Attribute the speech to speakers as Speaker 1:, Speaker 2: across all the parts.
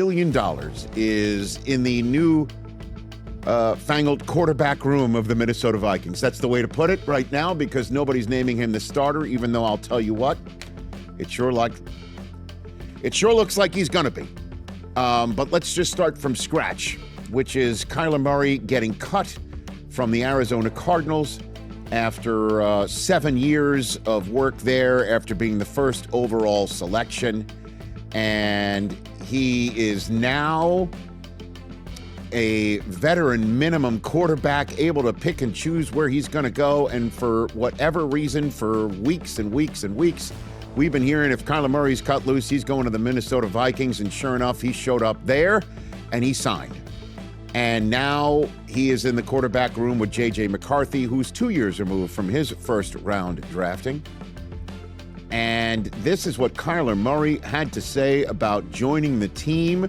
Speaker 1: $1 billion is in the new fangled quarterback room of the Minnesota Vikings. That's the way to put it right now, because nobody's naming him the starter, even though I'll tell you what, it sure looks like he's going to be. But let's just start from scratch, which is Kyler Murray getting cut from the Arizona Cardinals after 7 years of work there, after being the first overall selection. And he is now a veteran minimum quarterback, able to pick and choose where he's going to go. And for whatever reason, for weeks and weeks and weeks, we've been hearing if Kyler Murray's cut loose, he's going to the Minnesota Vikings. And sure enough, he showed up there and he signed. And now he is in the quarterback room with J.J. McCarthy, who's 2 years removed from his first round drafting. And this is what Kyler Murray had to say about joining the team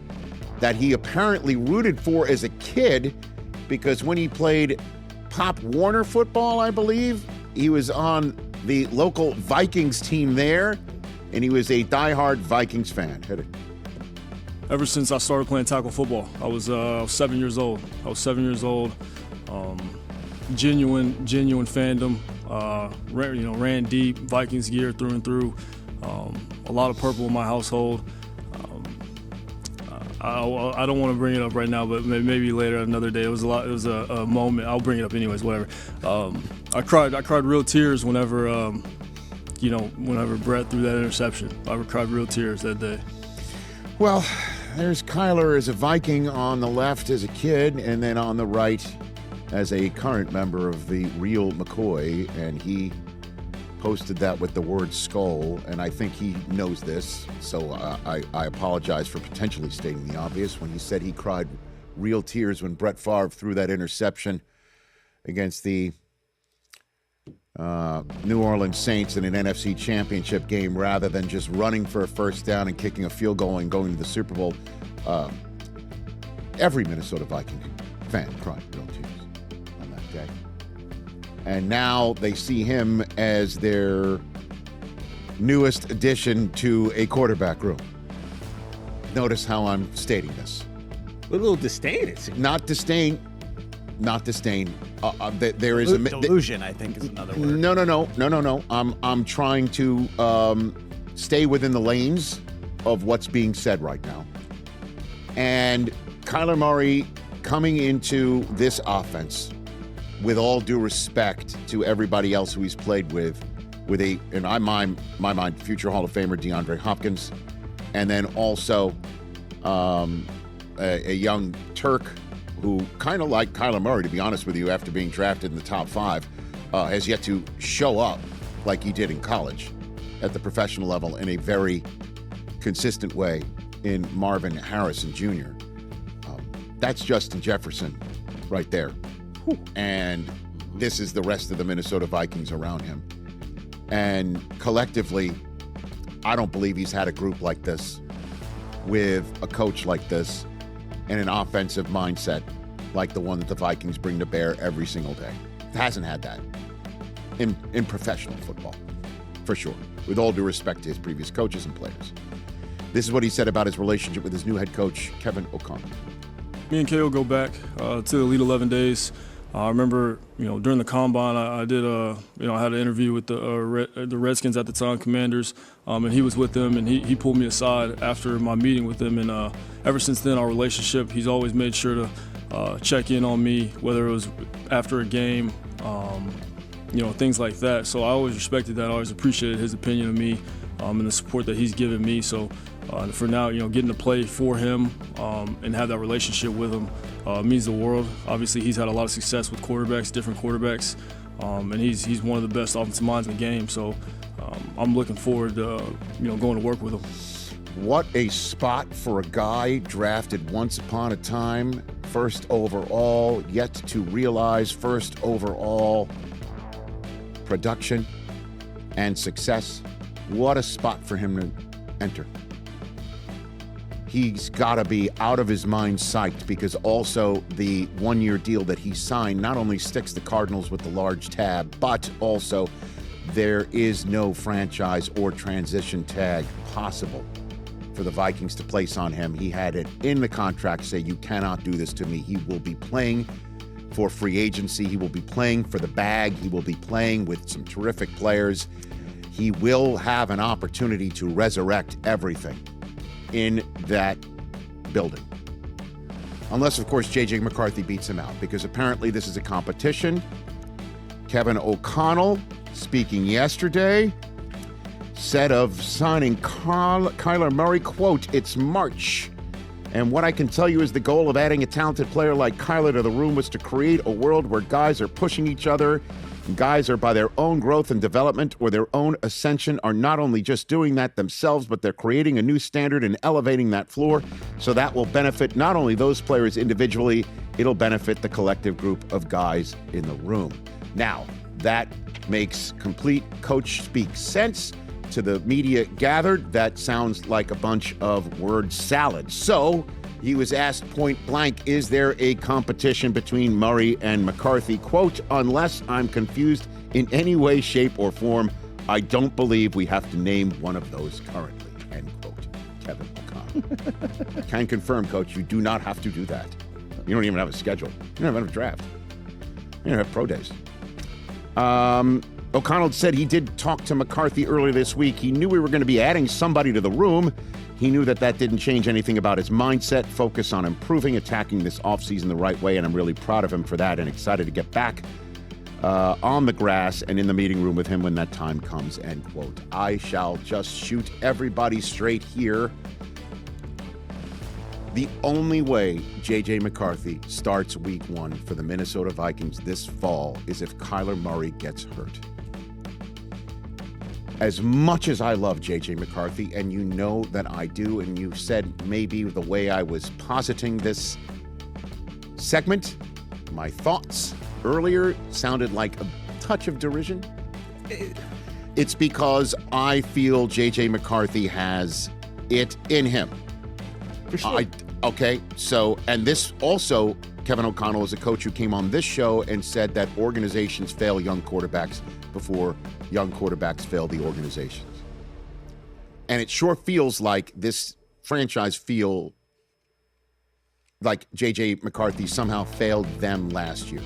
Speaker 1: that he apparently rooted for as a kid, because when he played Pop Warner football, I believe, he was on the local Vikings team there, and he was a diehard Vikings fan. Hit it.
Speaker 2: Ever since I started playing tackle football, I was 7 years old. Genuine fandom. Ran deep, Vikings gear through and through. A lot of purple in my household. I don't want to bring it up right now, but maybe later another day. It was a moment. I'll bring it up anyways. Whatever. I cried real tears whenever Brett threw that interception. I cried real tears that day.
Speaker 1: Well, there's Kyler as a Viking on the left as a kid, and then on the right as a current member of the real McCoy, and he posted that with the word skull, and I think he knows this, so I apologize for potentially stating the obvious when he said he cried real tears when Brett Favre threw that interception against the New Orleans Saints in an NFC Championship game, rather than just running for a first down and kicking a field goal and going to the Super Bowl. Every Minnesota Viking fan cried real tears on that day. And now they see him as their newest addition to a quarterback room. Notice how I'm stating this.
Speaker 3: A little disdain, it seems.
Speaker 1: Not disdain. There is
Speaker 3: delusion, I think, is another word.
Speaker 1: No. I'm trying to stay within the lanes of what's being said right now. And Kyler Murray coming into this offense, with all due respect to everybody else who he's played with in my mind, future Hall of Famer DeAndre Hopkins, and then also a young Turk who, kind of like Kyler Murray, to be honest with you, after being drafted in the top 5, has yet to show up like he did in college at the professional level in a very consistent way in Marvin Harrison Jr. That's Justin Jefferson right there. And this is the rest of the Minnesota Vikings around him. And collectively, I don't believe he's had a group like this, with a coach like this, and an offensive mindset like the one that the Vikings bring to bear every single day. Hasn't had that in professional football, for sure, with all due respect to his previous coaches and players. This is what he said about his relationship with his new head coach, Kevin O'Connell.
Speaker 2: Me and KO go back to the Elite 11 days. I remember, during the combine, I had an interview with the Redskins at the time, Commanders, and he was with them, and he pulled me aside after my meeting with them, and ever since then, our relationship, he's always made sure to check in on me, whether it was after a game, things like that. So I always respected that. I always appreciated his opinion of me and the support that he's given me. So for now, getting to play for him and have that relationship with him means the world. Obviously, he's had a lot of success with different quarterbacks, and he's one of the best offensive minds in the game. So I'm looking forward to going to work with him.
Speaker 1: What a spot for a guy drafted once upon a time, first overall, yet to realize first overall production and success. What a spot for him to enter. He's got to be out of his mind psyched, because also the one-year deal that he signed not only sticks the Cardinals with the large tab, but also there is no franchise or transition tag possible for for the Vikings to place on him. He had it in the contract say, you cannot do this to me. He will be playing for free agency. He will be playing for the bag. He will be playing with some terrific players. He will have an opportunity to resurrect everything in that building. Unless, of course, J.J. McCarthy beats him out, because apparently this is a competition. Kevin O'Connell, speaking yesterday, said of signing Kyler Murray, quote, "It's March. And what I can tell you is the goal of adding a talented player like Kyler to the room was to create a world where guys are pushing each other. Guys are, by their own growth and development or their own ascension, are not only just doing that themselves, but they're creating a new standard and elevating that floor. So that will benefit not only those players individually, it'll benefit the collective group of guys in the room." Now, that makes complete coach speak sense to the media gathered. That sounds like a bunch of word salad. So he was asked point blank, is there a competition between Murray and McCarthy? Quote, "Unless I'm confused in any way, shape, or form, I don't believe we have to name one of those currently." End quote. Kevin O'Connell. Can confirm, Coach, you do not have to do that. You don't even have a schedule. You don't have a draft. You don't have pro days. O'Connell said he did talk to McCarthy earlier this week. He knew we were going to be adding somebody to the room. He knew that didn't change anything about his mindset, focus on improving, attacking this offseason the right way, and I'm really proud of him for that and excited to get back on the grass and in the meeting room with him when that time comes, end quote. I shall just shoot everybody straight here. The only way J.J. McCarthy starts week 1 for the Minnesota Vikings this fall is if Kyler Murray gets hurt. As much as I love J.J. McCarthy, and you know that I do, and you said maybe the way I was positing this segment, my thoughts earlier sounded like a touch of derision. It's because I feel J.J. McCarthy has it in him.
Speaker 3: For sure.
Speaker 1: And this also, Kevin O'Connell is a coach who came on this show and said that organizations fail young quarterbacks before young quarterbacks fail the organizations. And it sure feels like this franchise feel like J.J. McCarthy somehow failed them last year.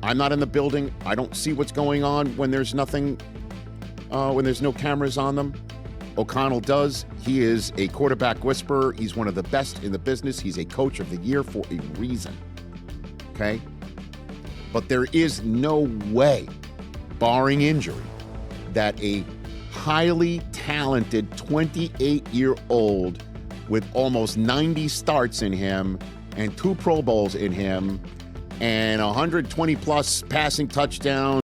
Speaker 1: I'm not in the building. I don't see what's going on when there's nothing, when there's no cameras on them. O'Connell does. He is a quarterback whisperer. He's one of the best in the business. He's a coach of the year for a reason. Okay? But there is no way, barring injury, that a highly talented 28-year-old with almost 90 starts in him and 2 Pro Bowls in him and 120-plus passing touchdowns